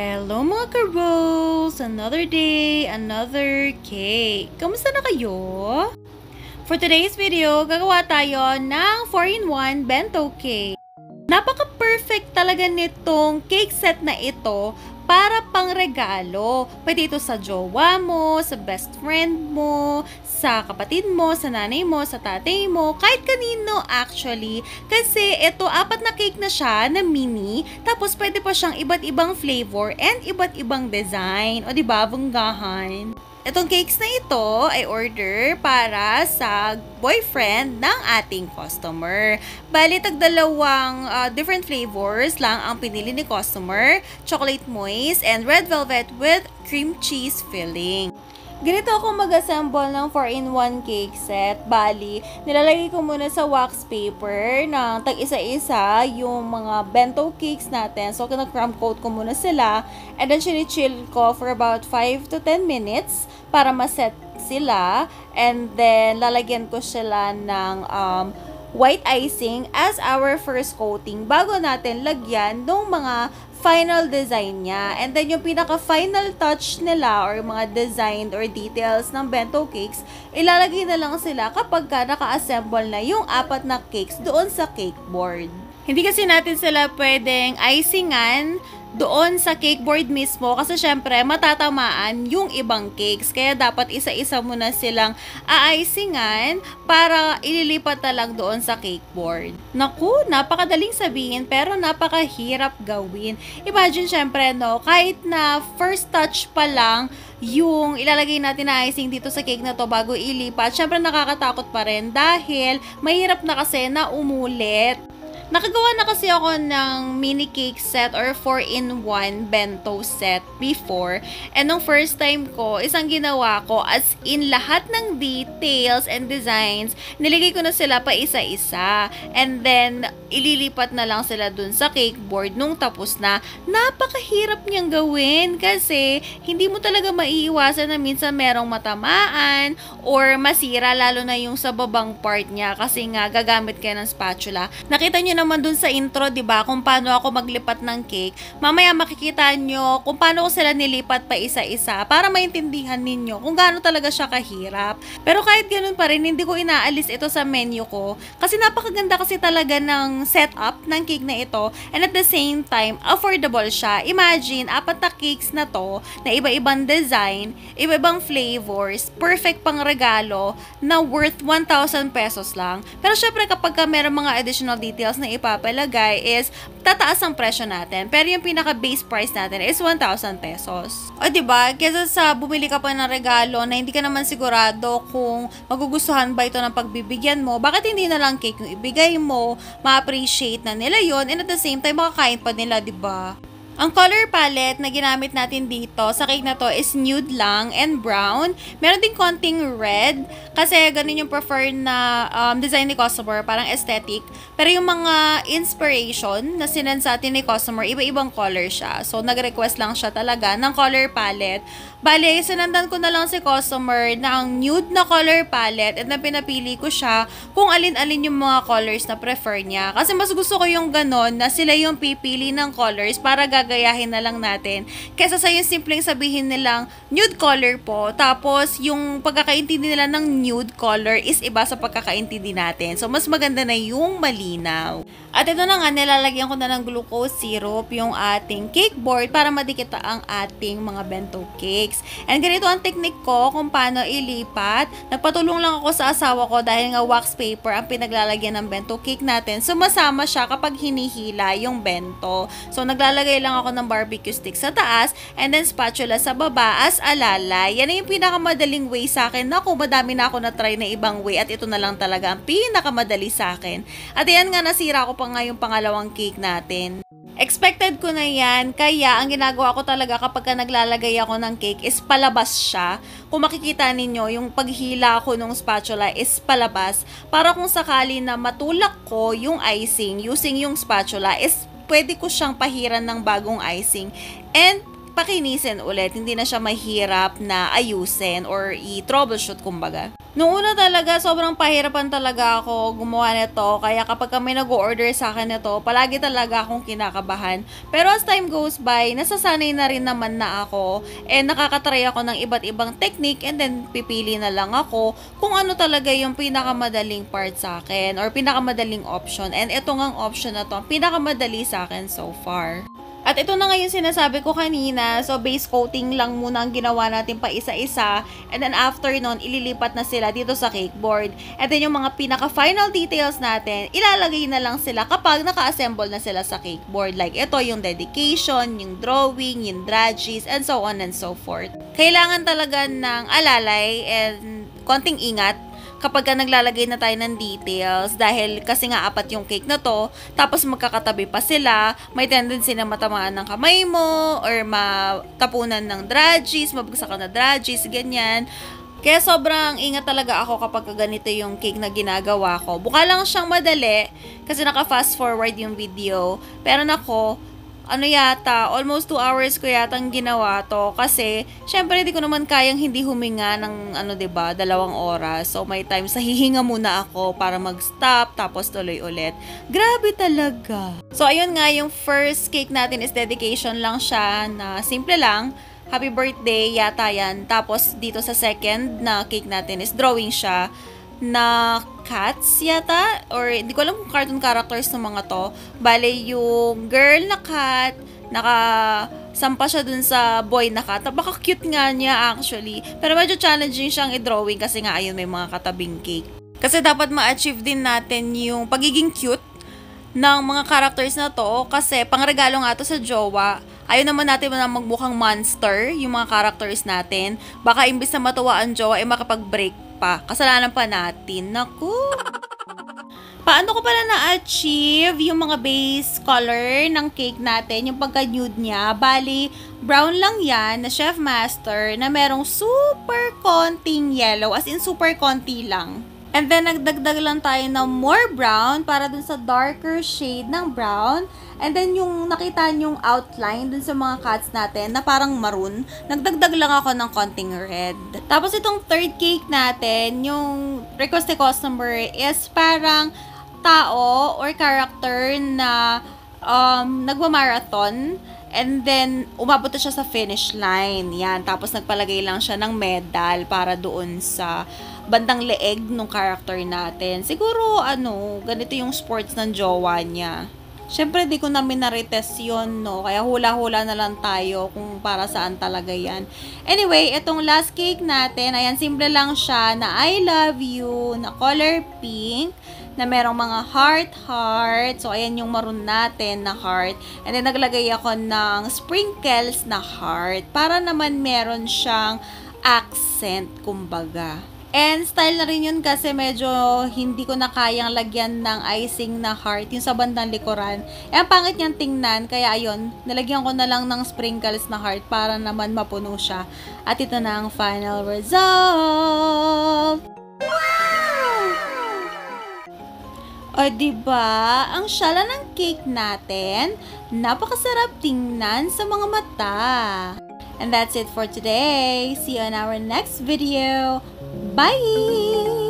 Hello mga ka-rolls! Another day, another cake. Kamusta na kayo? For today's video, gagawa tayo ng 4-in-1 bento cake. Napaka-perfect talaga nitong cake set na ito para pang regalo. Pwede ito sa jowa mo, sa best friend mo, sa kapatid mo, sa nanay mo, sa tatay mo, kahit kanino actually. Kasi ito, 4 na cake na siya na mini, tapos pwede pa siyang iba't ibang flavor and iba't ibang design. O diba, banggahan. Itong cakes na ito ay order para sa boyfriend ng ating customer. Bali, tag-dalawang different flavors lang ang pinili ni customer. Chocolate moist and red velvet with cream cheese filling. Ganito ako mag-assemble ng 4-in-1 cake set. Bali, nilalagay ko muna sa wax paper ng tag-isa-isa yung mga bento cakes natin. So, kinag-crumb coat ko muna sila. And then, chill ko for about 5 to 10 minutes para ma-set sila. And then, lalagyan ko sila ng white icing as our first coating bago natin lagyan ng mga final design niya. And then, yung pinaka-final touch nila or mga design or details ng bento cakes, ilalagay na lang sila kapag naka-assemble na yung 4 na cakes doon sa cake board. Hindi kasi natin sila pwedeng icingan doon sa cake board mismo kasi syempre matatamaan yung ibang cakes. Kaya dapat isa-isa mo na silang a-icingan para ililipat na lang doon sa cake board. Naku, napakadaling sabihin pero napakahirap gawin. Imagine syempre no, kahit na first touch pa lang yung ilalagay natin na icing dito sa cake na to bago ilipat, syempre nakakatakot pa rin dahil mahirap na kasi na umulit. Nakagawa na kasi ako ng mini cake set or 4-in-1 bento set before. And nung first time ko, isang ginawa ko as in lahat ng details and designs, niligay ko na sila pa isa-isa. And then, ililipat na lang sila dun sa cake board nung tapos na. Napakahirap niyang gawin kasi hindi mo talaga maiiwasan na minsan merong matamaan or masira lalo na yung sa babang part niya kasi nga gagamit kayo ng spatula. Nakita niyo naman dun sa intro, 'di ba, kung paano ako maglipat ng cake. Mamaya makikita nyo kung paano ko sila nilipat pa isa-isa para maintindihan ninyo kung gaano talaga siya kahirap. Pero kahit ganun pa rin, hindi ko inaalis ito sa menu ko kasi napakaganda kasi talaga ng setup ng cake na ito and at the same time, affordable siya. Imagine, 4 na cakes na to na iba-ibang design, iba-ibang flavors, perfect pang regalo na worth 1,000 pesos lang. Pero syempre kapag meron mga additional details na ipapalagay is tataas ang presyo natin. Pero yung pinaka-base price natin is 1,000 pesos. O diba? Kesa sa bumili ka pa ng regalo na hindi ka naman sigurado kung magugustuhan ba ito ng pagbibigyan mo, bakit hindi na lang cake yung ibigay mo, ma-appreciate na nila yon and at the same time makakain pa nila, diba? Ang color palette na ginamit natin dito sa cake na to is nude lang and brown. Meron din konting red kasi ganun yung preferred na design ni customer, parang aesthetic. Pero yung mga inspiration na sinend sa atin ni customer, iba-ibang color siya. So, nag-request lang siya talaga ng color palette. Bale, sinendan ko na lang si customer ng nude na color palette at na pinapili ko siya kung alin-alin yung mga colors na prefer niya. Kasi mas gusto ko yung ganon na sila yung pipili ng colors para gagayahin na lang natin. Kesa sa yung simpleng sabihin nilang nude color po, tapos yung pagkakaintindi nila ng nude color is iba sa pagkakaintindi natin. So, mas maganda na yung malinaw. At ito na nga, nilalagyan ko na ng glucose syrup yung ating cake board para madikit ang ating mga bento cakes. And ganito ang technique ko kung paano ilipat. Nagpatulong lang ako sa asawa ko dahil nga wax paper ang pinaglalagyan ng bento cake natin. Sumasama siya kapag hinihila yung bento. So, naglalagay lang ako ng barbecue stick sa taas and then spatula sa baba as alalay. Yan na yung pinakamadaling way sa akin. Naku, madami na ako na-try na ibang way at ito na lang talaga ang pinakamadali sa akin. At yan nga, nasira ko pa nga yung pangalawang cake natin. Expected ko na yan, kaya ang ginagawa ko talaga kapag naglalagay ako ng cake is palabas siya. Kung makikita ninyo, yung paghila ko ng spatula is palabas para kung sakali na matulak ko yung icing using yung spatula is pwede ko siyang pahiran ng bagong icing and pakinisin ulit. Hindi na siya mahirap na ayusin or i-troubleshoot kumbaga. Noong una talaga, sobrang pahirapan talaga ako gumawa nito. Kaya kapag kami nag-order sa akin nito, palagi talaga akong kinakabahan. Pero as time goes by, nasasanay na rin naman na ako. And nakakatry ako ng iba't ibang technique and then pipili na lang ako kung ano talaga yung pinakamadaling part sa akin or pinakamadaling option. And ito ngang option na to, pinakamadali sa akin so far. At ito na nga yung sinasabi ko kanina, so base coating lang muna ang ginawa natin pa isa-isa, and then after nun, ililipat na sila dito sa cake board. And then yung mga pinaka-final details natin, ilalagay na lang sila kapag naka-assemble na sila sa cake board. Like ito yung dedication, yung drawing, yung dragees, and so on and so forth. Kailangan talaga ng alalay and konting ingat kapag naglalagay na tayo ng details dahil kasi nga apat yung cake na to, tapos magkakatabi pa sila, may tendency na matamaan ng kamay mo or matapunan ng dragees, mabagsakan na dragees, ganyan. Kaya sobrang ingat talaga ako kapag ganito yung cake na ginagawa ko. Buka lang siyang madali kasi naka-fast forward yung video, pero nako, almost 2 hours ko yatang ginawa to kasi syempre di ko naman kayang hindi huminga ng 2 oras. So may time sa hihinga muna ako para mag-stop tapos tuloy ulit. Grabe talaga. So ayun nga, yung first cake natin is dedication lang siya na simple lang. Happy birthday yata yan. Tapos dito sa second na cake natin is drawing siya na cats yata, or hindi ko alam kung cartoon characters ng mga to. Bale, yung girl na cat, nakasampa siya dun sa boy na cat. Napaka-cute nga niya actually. Pero medyo challenging siyang i-drawing kasi nga ayun, may mga katabing cake. Kasi dapat ma-achieve din natin yung pagiging cute ng mga characters na to kasi pangregalo nga to sa jowa. Ayaw naman natin na magmukhang monster yung mga characters natin. Baka imbis na matuwa ang jowa, makapag-break pa. Kasalanan pa natin. Naku! Paano ko pala na-achieve yung mga base color ng cake natin, yung pagka-nude niya? Bali, brown lang yan na Chef Master na merong super konting yellow, as in super konti lang. And then, nagdagdag lang tayo ng more brown para dun sa darker shade ng brown. And then, yung nakita nyong outline dun sa mga cats natin na parang maroon, nagdagdag lang ako ng konting red. Tapos, itong third cake natin, yung request ni customer is parang tao or character na nagmamarathon. And then, umabot na siya sa finish line. Yan. Tapos, nagpalagay lang siya ng medal para doon sa bandang leeg ng character natin. Siguro, ganito yung sports ng jowa niya. Siyempre, di ko namin na-retest yun, no? Kaya hula-hula na lang tayo kung para saan talaga yan. Anyway, itong last cake natin, ayan, simple lang siya na I love you, na color pink, na merong mga heart. So, ayan yung maroon natin na heart. And then, naglagay ako ng sprinkles na heart para naman meron siyang accent, kumbaga. And style na rin yun kasi medyo hindi ko na kayang lagyan ng icing na heart yung sa bandang likuran. Eh, ang pangit niyang tingnan. Kaya ayun, nalagyan ko na lang ng sprinkles na heart para naman mapuno siya. At ito na ang final result! Wow! O, diba? Ang syala ng cake natin, napakasarap tingnan sa mga mata. And that's it for today. See you in our next video. Bye!